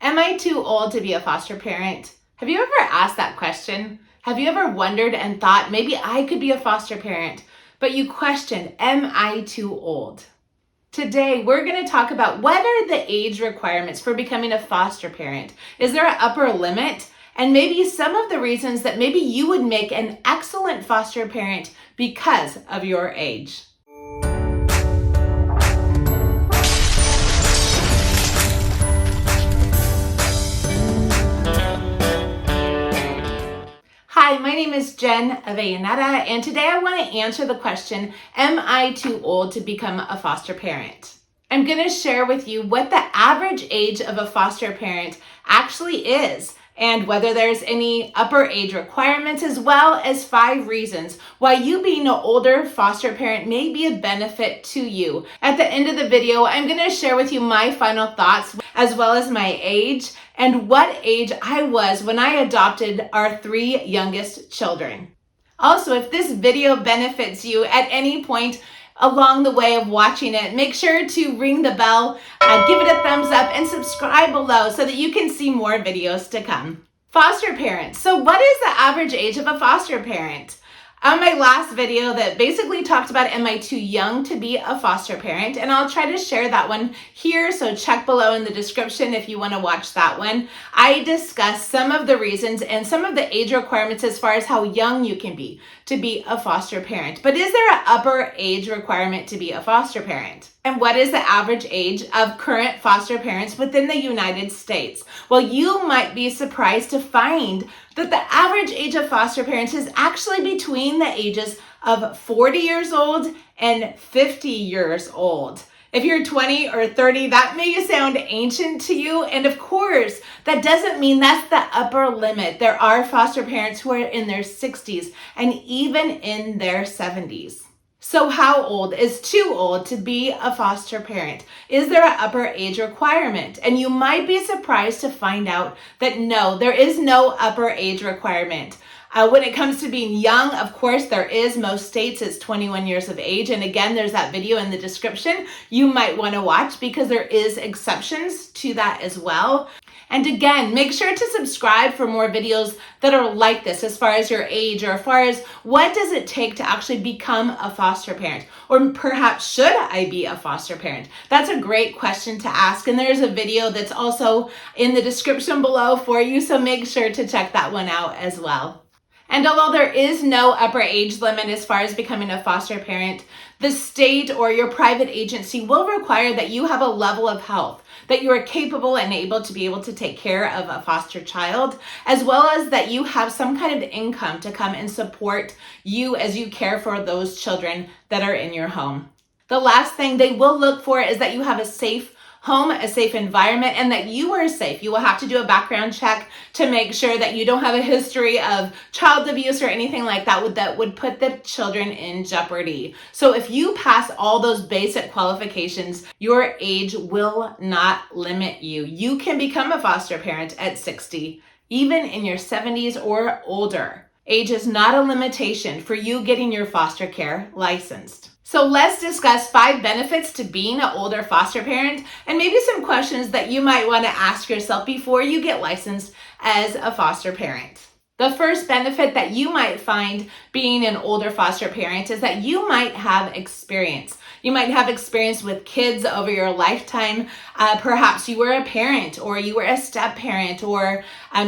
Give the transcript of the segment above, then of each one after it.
Am I too old to be a foster parent? Have you ever asked that question? Have you ever wondered and thought maybe I could be a foster parent, but you question, am I too old? Today, we're going to talk about what are the age requirements for becoming a foster parent. Is there an upper limit? And maybe some of the reasons that maybe you would make an excellent foster parent because of your age. Hi, my name is Jen Avellaneda, and today I want to answer the question, am I too old to become a foster parent? I'm going to share with you what the average age of a foster parent actually is, and whether there's any upper age requirements, as well as 5 reasons why you being an older foster parent may be a benefit to you. At the end of the video, I'm going to share with you my final thoughts, as well as my age, and what age I was when I adopted our 3 youngest children. Also, if this video benefits you at any point along the way of watching it, make sure to ring the bell, give it a thumbs up, and subscribe below so that you can see more videos to come. Foster parents. So what is the average age of a foster parent? On my last video that basically talked about am I too young to be a foster parent, and I'll try to share that one here, so check below in the description if you want to watch that one. I discussed some of the reasons and some of the age requirements as far as how young you can be to be a foster parent. But is there an upper age requirement to be a foster parent? And what is the average age of current foster parents within the United States? Well, you might be surprised to find that the average age of foster parents is actually between the ages of 40 years old and 50 years old. If you're 20 or 30, that may sound ancient to you. And of course, that doesn't mean that's the upper limit. There are foster parents who are in their 60s and even in their 70s. So how old is too old to be a foster parent? Is there an upper age requirement? And you might be surprised to find out that no, there is no upper age requirement. When it comes to being young, of course, there is. Most states it's 21 years of age. And again, there's that video in the description you might want to watch because there is exceptions to that as well. And again, make sure to subscribe for more videos that are like this as far as your age, or as far as what does it take to actually become a foster parent? Or perhaps should I be a foster parent? That's a great question to ask. And there's a video that's also in the description below for you. So make sure to check that one out as well. And although there is no upper age limit as far as becoming a foster parent, the state or your private agency will require that you have a level of health, that you are capable and able to take care of a foster child, as well as that you have some kind of income to come and support you as you care for those children that are in your home. The last thing they will look for is that you have a safe home, a safe environment, and that you are safe. You will have to do a background check to make sure that you don't have a history of child abuse or anything like that that would put the children in jeopardy. So if you pass all those basic qualifications, your age will not limit you. You can become a foster parent at 60, even in your 70s or older. Age is not a limitation for you getting your foster care licensed. So let's discuss 5 benefits to being an older foster parent, and maybe some questions that you might want to ask yourself before you get licensed as a foster parent. The first benefit that you might find being an older foster parent is that you might have experience. You might have experience with kids over your lifetime. Perhaps you were a parent, or you were a step parent, or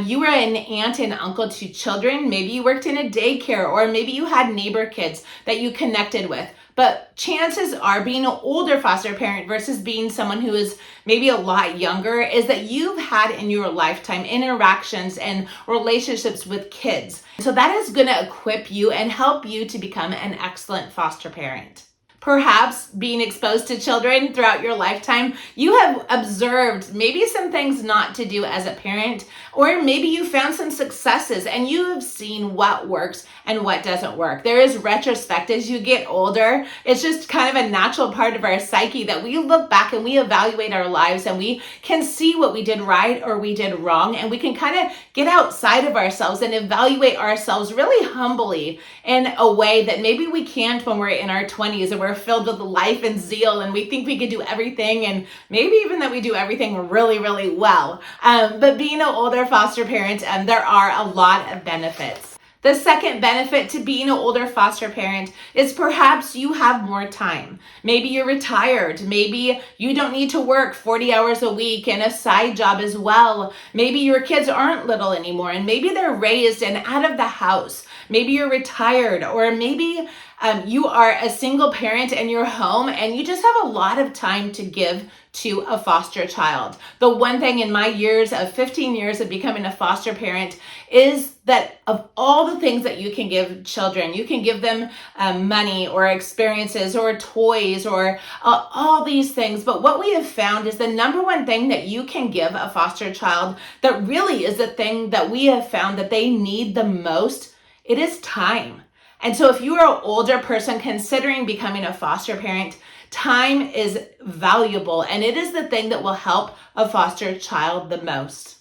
you were an aunt and uncle to children. Maybe you worked in a daycare, or maybe you had neighbor kids that you connected with. But chances are, being an older foster parent versus being someone who is maybe a lot younger, is that you've had in your lifetime interactions and relationships with kids. So that is going to equip you and help you to become an excellent foster parent. Perhaps being exposed to children throughout your lifetime, you have observed maybe some things not to do as a parent, or maybe you found some successes and you have seen what works and what doesn't work. There is retrospect as you get older. It's just kind of a natural part of our psyche that we look back and we evaluate our lives and we can see what we did right or we did wrong, and we can kind of get outside of ourselves and evaluate ourselves really humbly in a way that maybe we can't when we're in our 20s and we're we're filled with life and zeal, and we think we could do everything, and maybe even that we do everything really, really well. But being an older foster parent, there are a lot of benefits. The second benefit to being an older foster parent is perhaps you have more time. Maybe you're retired. Maybe you don't need to work 40 hours a week and a side job as well. Maybe your kids aren't little anymore, and maybe they're raised and out of the house. Maybe you're retired, or maybe you are a single parent and you're home and you just have a lot of time to give to a foster child. The one thing in my 15 years of becoming a foster parent is that of all the things that you can give children, you can give them money or experiences or toys or all these things. But what we have found is the number one thing that you can give a foster child that really is the thing that we have found that they need the most, it is time. And so if you are an older person considering becoming a foster parent, time is valuable, and it is the thing that will help a foster child the most.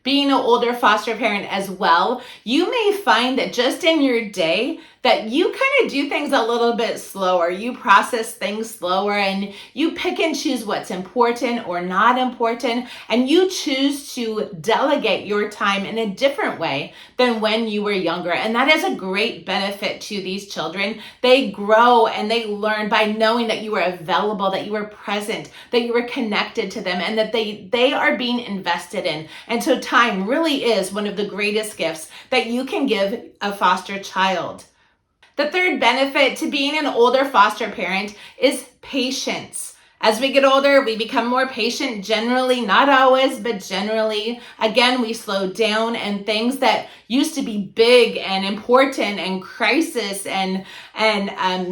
Being an older foster parent as well, you may find that just in your day that you kind of do things a little bit slower. You process things slower, and you pick and choose what's important or not important, and you choose to delegate your time in a different way than when you were younger. And that is a great benefit to these children. They grow and they learn by knowing that you were available, that you were present, that you were connected to them, and that they are being invested in. And so time really is one of the greatest gifts that you can give a foster child. The third benefit to being an older foster parent is patience. As we get older, we become more patient generally, not always, but generally. Again, we slow down, and things that used to be big and important and crisis and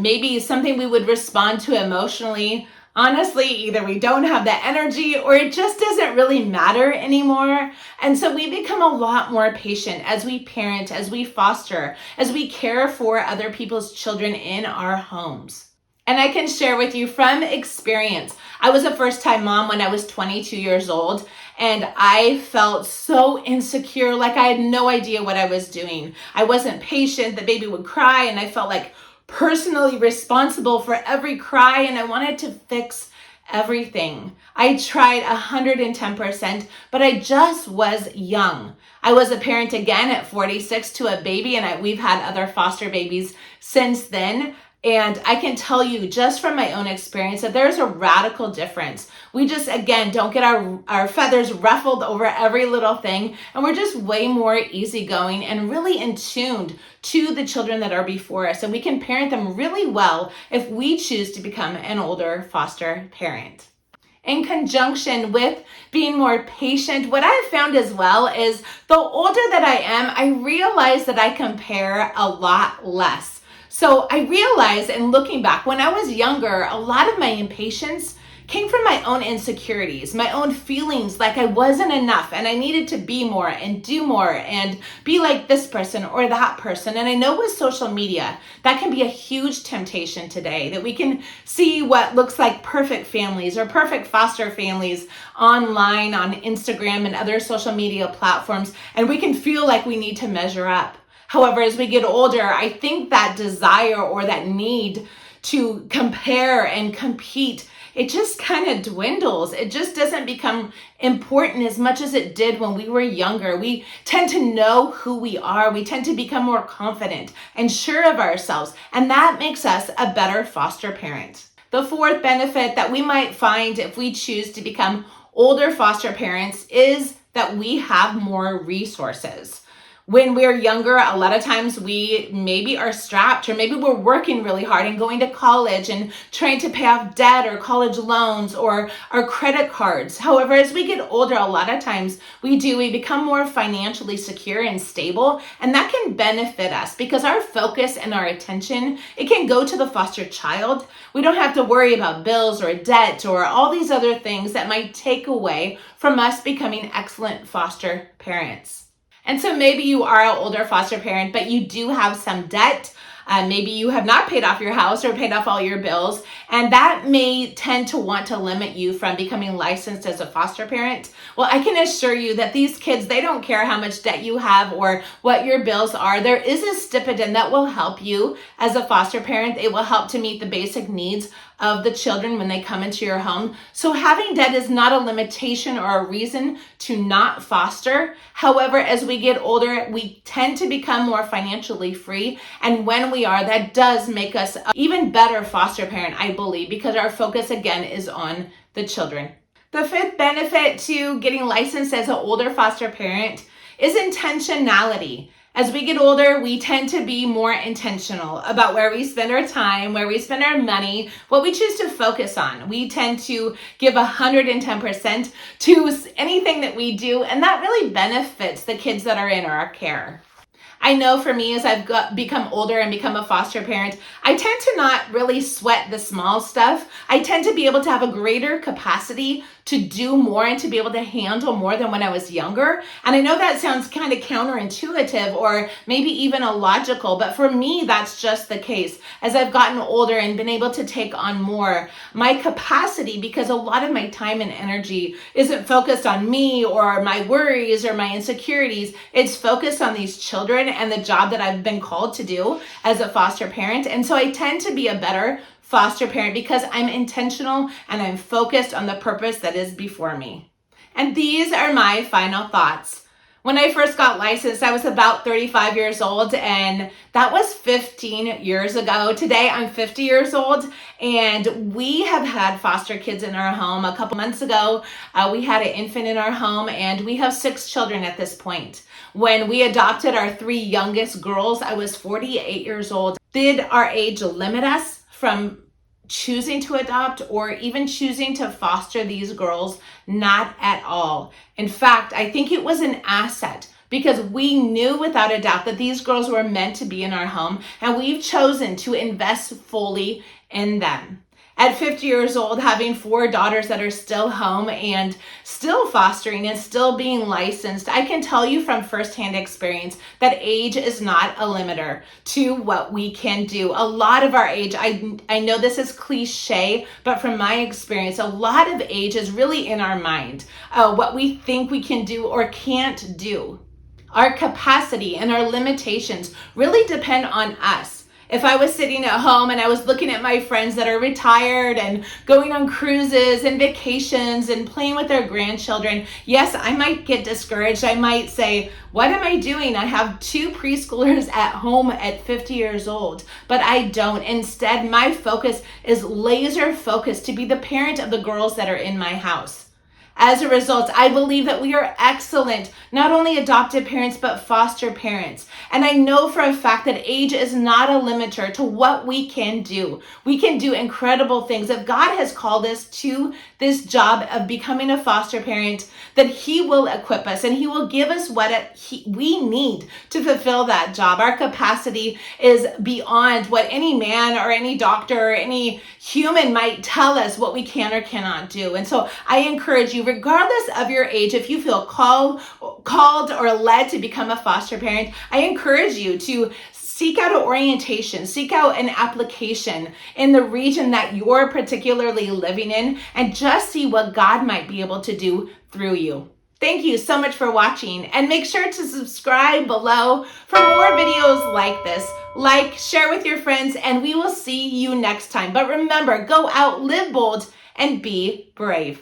maybe something we would respond to emotionally, honestly, either we don't have the energy or it just doesn't really matter anymore. And so we become a lot more patient as we parent, as we foster, as we care for other people's children in our homes. And I can share with you from experience, I was a first-time mom when I was 22 years old, and I felt so insecure, like I had no idea what I was doing. I wasn't patient, the baby would cry, and I felt like personally responsible for every cry, and I wanted to fix everything. I tried 110%, but I just was young. I was a parent again at 46 to a baby, and we've had other foster babies since then. And I can tell you just from my own experience that there's a radical difference. We just, again, don't get our feathers ruffled over every little thing. And we're just way more easygoing and really in tuned to the children that are before us. And we can parent them really well if we choose to become an older foster parent. In conjunction with being more patient, what I've found as well is the older that I am, I realize that I compare a lot less. So I realized, in looking back, when I was younger, a lot of my impatience came from my own insecurities, my own feelings like I wasn't enough and I needed to be more and do more and be like this person or that person. And I know with social media, that can be a huge temptation today, that we can see what looks like perfect families or perfect foster families online on Instagram and other social media platforms, and we can feel like we need to measure up. However, as we get older, I think that desire or that need to compare and compete, it just kind of dwindles. It just doesn't become important as much as it did when we were younger. We tend to know who we are. We tend to become more confident and sure of ourselves, and that makes us a better foster parent. The fourth benefit that we might find if we choose to become older foster parents is that we have more resources. When we're younger, a lot of times we maybe are strapped, or maybe we're working really hard and going to college and trying to pay off debt or college loans or our credit cards. However, as we get older, a lot of times we become more financially secure and stable, and that can benefit us because our focus and our attention, it can go to the foster child. We don't have to worry about bills or debt or all these other things that might take away from us becoming excellent foster parents. And so maybe you are an older foster parent, but you do have some debt. Maybe you have not paid off your house or paid off all your bills, and that may tend to want to limit you from becoming licensed as a foster parent. Well, I can assure you that these kids, they don't care how much debt you have or what your bills are. There is a stipend that will help you as a foster parent. It will help to meet the basic needs of the children when they come into your home. So having debt is not a limitation or a reason to not foster. However, as we get older, we tend to become more financially free. And when we are, that does make us an even better foster parent, I believe, because our focus again is on the children. The fifth benefit to getting licensed as an older foster parent is intentionality. As we get older, we tend to be more intentional about where we spend our time, where we spend our money, what we choose to focus on. We tend to give 110% to anything that we do, and that really benefits the kids that are in our care. I know for me, as I've become older and become a foster parent, I tend to not really sweat the small stuff. I tend to be able to have a greater capacity to do more and to be able to handle more than when I was younger. And I know that sounds kind of counterintuitive or maybe even illogical, but for me, that's just the case. As I've gotten older and been able to take on more, my capacity, because a lot of my time and energy isn't focused on me or my worries or my insecurities, it's focused on these children and the job that I've been called to do as a foster parent. And so I tend to be a better foster parent because I'm intentional and I'm focused on the purpose that is before me. And these are my final thoughts. When I first got licensed, I was about 35 years old, and that was 15 years ago. Today, I'm 50 years old, and we have had foster kids in our home. A couple months ago, we had an infant in our home, and we have 6 children at this point. When we adopted our 3 youngest girls, I was 48 years old. Did our age limit us from choosing to adopt or even choosing to foster these girls? Not at all. In fact, I think it was an asset because we knew without a doubt that these girls were meant to be in our home, and we've chosen to invest fully in them. At 50 years old, having 4 daughters that are still home and still fostering and still being licensed, I can tell you from firsthand experience that age is not a limiter to what we can do. A lot of our age, I know this is cliche, but from my experience, a lot of age is really in our mind, what we think we can do or can't do. Our capacity and our limitations really depend on us. If I was sitting at home and I was looking at my friends that are retired and going on cruises and vacations and playing with their grandchildren, yes, I might get discouraged. I might say, what am I doing? I have 2 preschoolers at home at 50 years old, but I don't. Instead, my focus is laser focused to be the parent of the girls that are in my house. As a result, I believe that we are excellent, not only adopted parents, but foster parents. And I know for a fact that age is not a limiter to what we can do. We can do incredible things. If God has called us to this job of becoming a foster parent, that He will equip us and He will give us what we need to fulfill that job. Our capacity is beyond what any man or any doctor or any human might tell us what we can or cannot do. And so I encourage you, regardless of your age, if you feel called or led to become a foster parent, I encourage you to seek out an orientation, seek out an application in the region that you're particularly living in, and just see what God might be able to do through you. Thank you so much for watching, and make sure to subscribe below for more videos like this. Like, share with your friends, and we will see you next time. But remember, go out, live bold, and be brave.